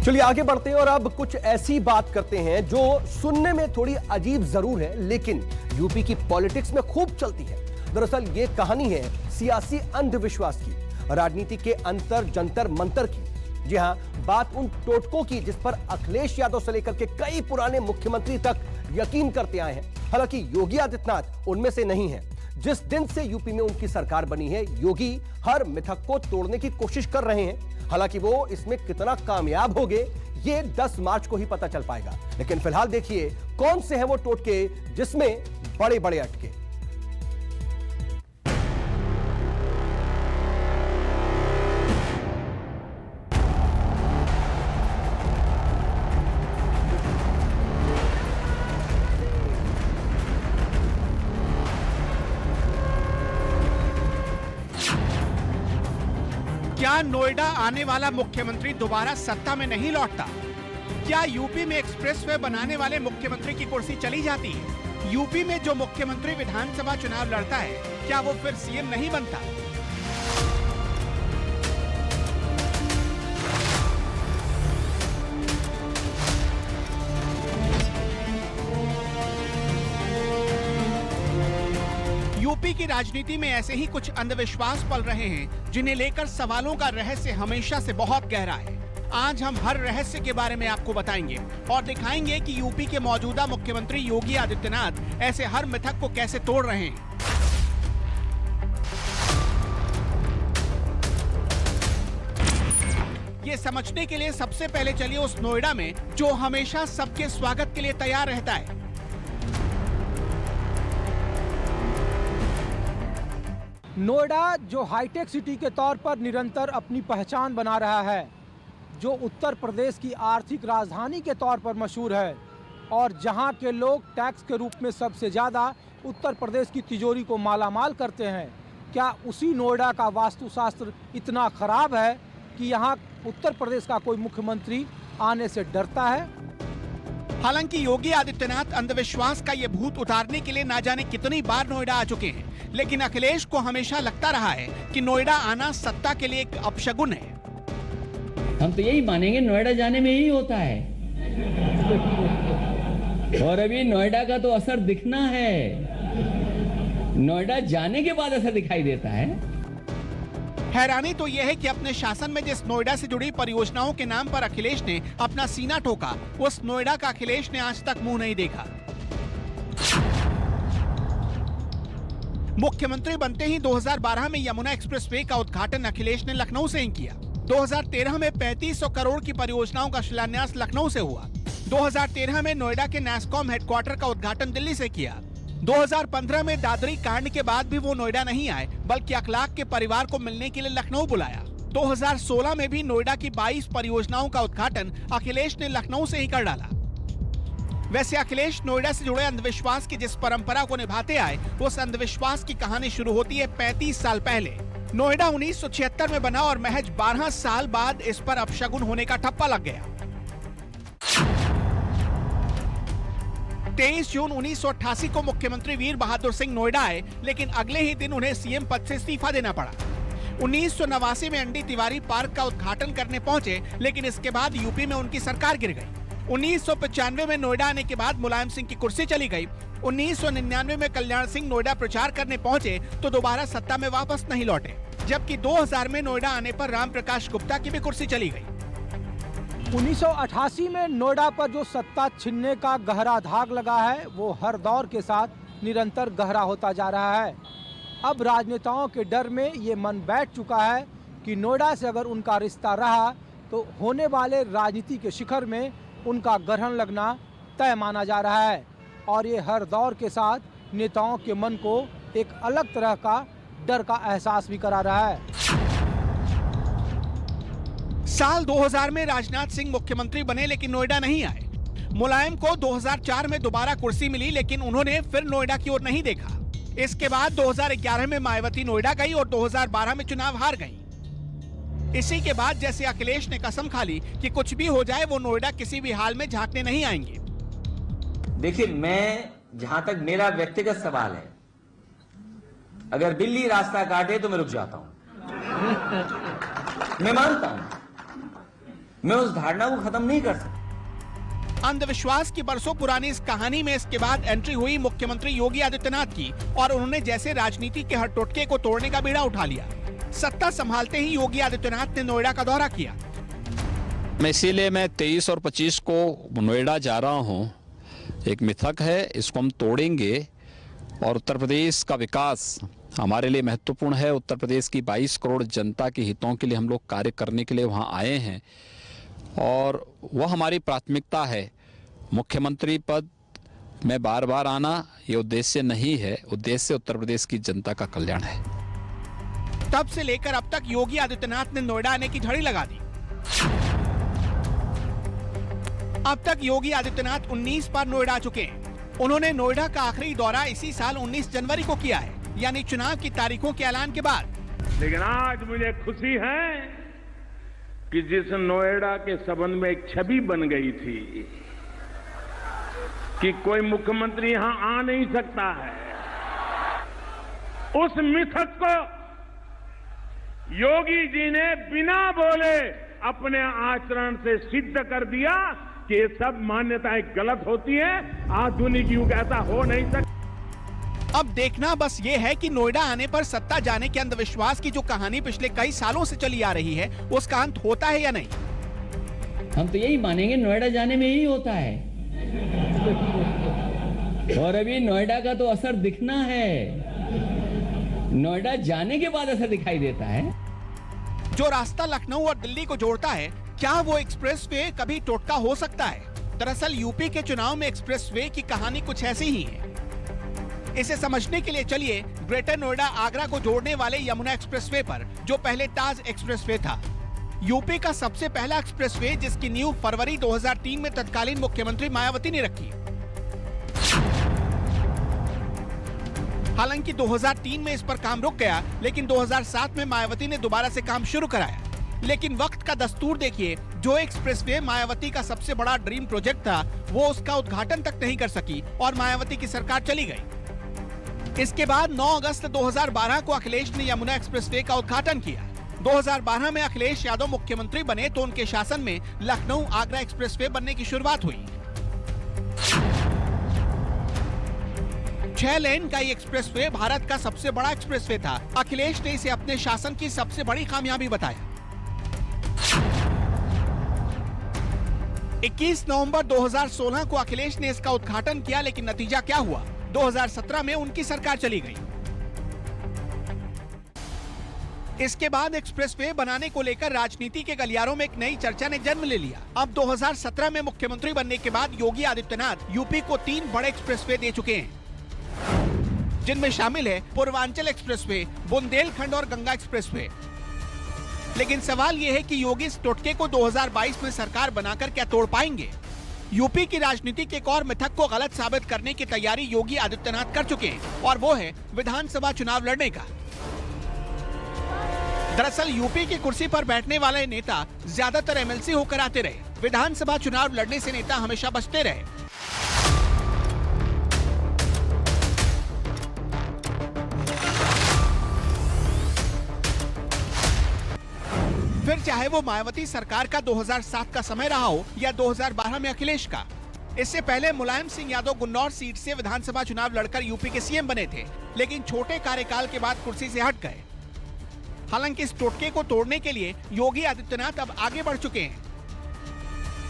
चलिए आगे बढ़ते हैं और अब कुछ ऐसी बात करते हैं जो सुनने में थोड़ी अजीब जरूर है, लेकिन यूपी की पॉलिटिक्स में खूब चलती है। दरअसल ये कहानी है सियासी अंधविश्वास की, राजनीति के अंतर जंतर मंतर की। जी हां, बात उन टोटकों की जिस पर अखिलेश यादव से लेकर के कई पुराने मुख्यमंत्री तक यकीन करते आए हैं। हालांकि योगी आदित्यनाथ उनमें से नहीं है। जिस दिन से यूपी में उनकी सरकार बनी है, योगी हर मिथक को तोड़ने की कोशिश कर रहे हैं। हालांकि वो इसमें कितना कामयाब होंगे ये 10 मार्च को ही पता चल पाएगा। लेकिन फिलहाल देखिए कौन से हैं वो टोटके जिसमें बड़े बड़े अटके। क्या नोएडा आने वाला मुख्यमंत्री दोबारा सत्ता में नहीं लौटता? क्या यूपी में एक्सप्रेसवे बनाने वाले मुख्यमंत्री की कुर्सी चली जाती है? यूपी में जो मुख्यमंत्री विधानसभा चुनाव लड़ता है, क्या वो फिर सीएम नहीं बनता? यूपी की राजनीति में ऐसे ही कुछ अंधविश्वास पल रहे हैं जिन्हें लेकर सवालों का रहस्य हमेशा से बहुत गहरा है। आज हम हर रहस्य के बारे में आपको बताएंगे और दिखाएंगे कि यूपी के मौजूदा मुख्यमंत्री योगी आदित्यनाथ ऐसे हर मिथक को कैसे तोड़ रहे हैं। ये समझने के लिए सबसे पहले चलिए उस नोएडा में जो हमेशा सबके स्वागत के लिए तैयार रहता है। नोएडा जो हाईटेक सिटी के तौर पर निरंतर अपनी पहचान बना रहा है, जो उत्तर प्रदेश की आर्थिक राजधानी के तौर पर मशहूर है और जहां के लोग टैक्स के रूप में सबसे ज़्यादा उत्तर प्रदेश की तिजोरी को मालामाल करते हैं, क्या उसी नोएडा का वास्तुशास्त्र इतना खराब है कि यहां उत्तर प्रदेश का कोई मुख्यमंत्री आने से डरता है? हालांकि योगी आदित्यनाथ अंधविश्वास का ये भूत उतारने के लिए ना जाने कितनी बार नोएडा आ चुके हैं, लेकिन अखिलेश को हमेशा लगता रहा है कि नोएडा आना सत्ता के लिए एक अपशगुन है। हम तो यही मानेंगे नोएडा जाने में ही होता है और अभी नोएडा का तो असर दिखना है, नोएडा जाने के बाद असर दिखाई देता है। हैरानी तो यह है कि अपने शासन में जिस नोएडा से जुड़ी परियोजनाओं के नाम पर अखिलेश ने अपना सीना ठोका, उस नोएडा का अखिलेश ने आज तक मुंह नहीं देखा। मुख्यमंत्री बनते ही 2012 में यमुना एक्सप्रेसवे का उद्घाटन अखिलेश ने लखनऊ से ही किया। 2013 में 3500 करोड़ की परियोजनाओं का शिलान्यास लखनऊ से हुआ। 2013 में नोएडा के नैस्कॉम हेडक्वार्टर का उद्घाटन दिल्ली से किया। 2015 में दादरी कांड के बाद भी वो नोएडा नहीं आए, बल्कि अखलाक के परिवार को मिलने के लिए लखनऊ बुलाया। 2016 में भी नोएडा की 22 परियोजनाओं का उद्घाटन अखिलेश ने लखनऊ से ही कर डाला। वैसे अखिलेश नोएडा से जुड़े अंधविश्वास की जिस परंपरा को निभाते आए, उस अंधविश्वास की कहानी शुरू होती है 35 साल पहले। नोएडा 1976 में बना और महज 12 साल बाद इस पर अपशगुन होने का ठप्पा लग गया। 23 जून 1988 को मुख्यमंत्री वीर बहादुर सिंह नोएडा आए, लेकिन अगले ही दिन उन्हें सीएम पद से इस्तीफा देना पड़ा। 1989 में एनडी तिवारी पार्क का उद्घाटन करने पहुंचे, लेकिन इसके बाद यूपी में उनकी सरकार गिर गई। 1995 में नोएडा आने के बाद मुलायम सिंह की कुर्सी चली गई। 1999 में कल्याण सिंह नोएडा प्रचार करने पहुंचे तो दोबारा सत्ता में वापस नहीं लौटे, जबकि 2000 में नोएडा आने पर राम प्रकाश गुप्ता की भी कुर्सी चली गई। 1988 में नोएडा पर जो सत्ता छीनने का गहरा धाग लगा है, वो हर दौर के साथ निरंतर गहरा होता जा रहा है। अब राजनेताओं के डर में ये मन बैठ चुका है कि नोएडा से अगर उनका रिश्ता रहा तो होने वाले राजनीति के शिखर में उनका ग्रहण लगना तय माना जा रहा है और ये हर दौर के साथ नेताओं के मन को एक अलग तरह का डर का एहसास भी करा रहा है। साल 2000 में राजनाथ सिंह मुख्यमंत्री बने, लेकिन नोएडा नहीं आए। मुलायम को 2004 में दोबारा कुर्सी मिली, लेकिन उन्होंने फिर नोएडा की ओर नहीं देखा। इसके बाद 2011 में मायावती नोएडा गई और 2012 में चुनाव हार गई। इसी के बाद जैसे अखिलेश ने कसम खा ली कि कुछ भी हो जाए वो नोएडा किसी भी हाल में झांकने नहीं आएंगे। देखिए, मैं जहां तक मेरा व्यक्तिगत सवाल है, अगर बिल्ली रास्ता काटे तो मैं रुक जाता हूं। मैं मानता हूं मैं उस धारणा को खत्म नहीं कर सकता। अंधविश्वास की बरसों पुरानी इस कहानी में इसके बाद एंट्री हुई मुख्यमंत्री योगी आदित्यनाथ की और उन्होंने जैसे राजनीति के हर टोटके को तोड़ने का बीड़ा उठा लिया। सत्ता संभालते ही योगी आदित्यनाथ ने नोएडा का दौरा किया। इसीलिए मैं 23 और 25 को नोएडा जा रहा हूं। एक मिथक है, इसको हम तोड़ेंगे और उत्तर प्रदेश का विकास हमारे लिए महत्वपूर्ण है। उत्तर प्रदेश की 22 करोड़ जनता के हितों के लिए हम लोग कार्य करने के लिए वहां आए हैं और वह हमारी प्राथमिकता है। मुख्यमंत्री पद में बार बार आना ये उद्देश्य नहीं है, उद्देश्य उत्तर प्रदेश की जनता का कल्याण है। तब से लेकर अब तक योगी आदित्यनाथ ने नोएडा आने की झड़ी लगा दी। अब तक योगी आदित्यनाथ 19 बार नोएडा आ चुके हैं। उन्होंने नोएडा का आखिरी दौरा इसी साल 19 जनवरी को किया है, यानी चुनाव की तारीखों के ऐलान के बाद। लेकिन आज मुझे खुशी है कि जिस नोएडा के संबंध में एक छवि बन गई थी कि कोई मुख्यमंत्री यहां आ नहीं सकता है, उस मिथक को योगी जी ने बिना बोले अपने आचरण से सिद्ध कर दिया कि ये सब मान्यताएं गलत होती हैं। आधुनिक युग ऐसा हो नहीं सकता। अब देखना बस ये है कि नोएडा आने पर सत्ता जाने के अंधविश्वास की जो कहानी पिछले कई सालों से चली आ रही है उसका अंत होता है या नहीं। हम तो यही मानेंगे नोएडा जाने में यही होता है और अभी नोएडा का तो असर दिखना है, नोएडा जाने के बाद असर दिखाई देता है। जो रास्ता लखनऊ और दिल्ली को जोड़ता है, क्या वो एक्सप्रेसवे कभी टोटका हो सकता है? दरअसल यूपी के चुनाव में एक्सप्रेसवे की कहानी कुछ ऐसी ही है। इसे समझने के लिए चलिए ग्रेटर नोएडा आगरा को जोड़ने वाले यमुना एक्सप्रेसवे पर, जो पहले ताज एक्सप्रेसवे था। यूपी का सबसे पहला एक्सप्रेसवे जिसकी नींव फरवरी 2003 में तत्कालीन मुख्यमंत्री मायावती ने रखी। हालांकि 2003 में इस पर काम रुक गया, लेकिन 2007 में मायावती ने दोबारा से काम शुरू कराया। लेकिन वक्त का दस्तूर देखिए, जो एक्सप्रेसवे मायावती का सबसे बड़ा ड्रीम प्रोजेक्ट था, वो उसका उद्घाटन तक नहीं कर सकी और मायावती की सरकार चली गई। इसके बाद 9 अगस्त 2012 को अखिलेश ने यमुना एक्सप्रेसवे का उद्घाटन किया। 2012 में अखिलेश यादव मुख्यमंत्री बने तो उनके शासन में लखनऊ आगरा एक्सप्रेसवे बनने की शुरुआत हुई। 6 लेन का ये एक्सप्रेसवे भारत का सबसे बड़ा एक्सप्रेसवे था। अखिलेश ने इसे अपने शासन की सबसे बड़ी कामयाबी बताया। 21 नवंबर 2016 को अखिलेश ने इसका उद्घाटन किया, लेकिन नतीजा क्या हुआ? 2017 में उनकी सरकार चली गई। इसके बाद एक्सप्रेसवे बनाने को लेकर राजनीति के गलियारों में एक नई चर्चा ने जन्म ले लिया। अब 2017 में मुख्यमंत्री बनने के बाद योगी आदित्यनाथ यूपी को 3 बड़े एक्सप्रेसवे दे चुके हैं, जिनमें शामिल है पूर्वांचल एक्सप्रेसवे, बुंदेलखंड और गंगा एक्सप्रेसवे। लेकिन सवाल यह है कि योगी इस टोटके को 2022 में सरकार बनाकर क्या तोड़ पाएंगे? यूपी की राजनीति के एक और मिथक को गलत साबित करने की तैयारी योगी आदित्यनाथ कर चुके हैं और वो है विधानसभा चुनाव लड़ने का। दरअसल यूपी की कुर्सी पर बैठने वाले नेता ज्यादातर एमएलसी होकर आते रहे। विधानसभा चुनाव लड़ने से नेता हमेशा बचते रहे। फिर चाहे वो मायावती सरकार का 2007 का समय रहा हो या 2012 में अखिलेश का। इससे पहले मुलायम सिंह यादव गुन्नौर सीट से विधानसभा चुनाव लड़कर यूपी के सीएम बने थे, लेकिन छोटे कार्यकाल के बाद कुर्सी से हट गए। हालांकि इस टोटके को तोड़ने के लिए योगी आदित्यनाथ अब आगे बढ़ चुके हैं।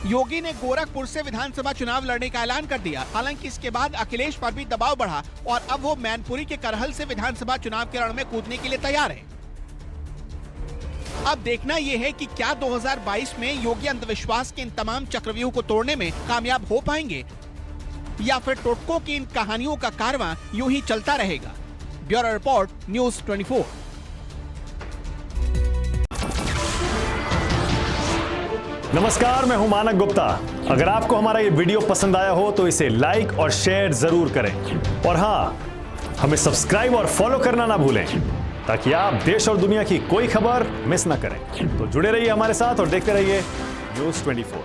योगी ने गोरखपुर से विधानसभा चुनाव लड़ने का ऐलान कर दिया। हालांकि इसके बाद अखिलेश पर भी दबाव बढ़ा और अब वो मैनपुरी के करहल से विधानसभा चुनाव के रण में कूदने के लिए तैयार है। अब देखना यह है कि क्या 2022 में योगी अंधविश्वास के इन तमाम चक्रव्यूह को तोड़ने में कामयाब हो पाएंगे या फिर टोटकों की इन कहानियों का कारवां यूं ही चलता रहेगा। Bureau report, news 24। नमस्कार, मैं हूं मानक गुप्ता। अगर आपको हमारा ये वीडियो पसंद आया हो तो इसे लाइक और शेयर जरूर करें और हाँ, हमें सब्सक्राइब और फॉलो करना ना भूलें ताकि आप देश और दुनिया की कोई खबर मिस ना करें। तो जुड़े रहिए हमारे साथ और देखते रहिए न्यूज़ 24।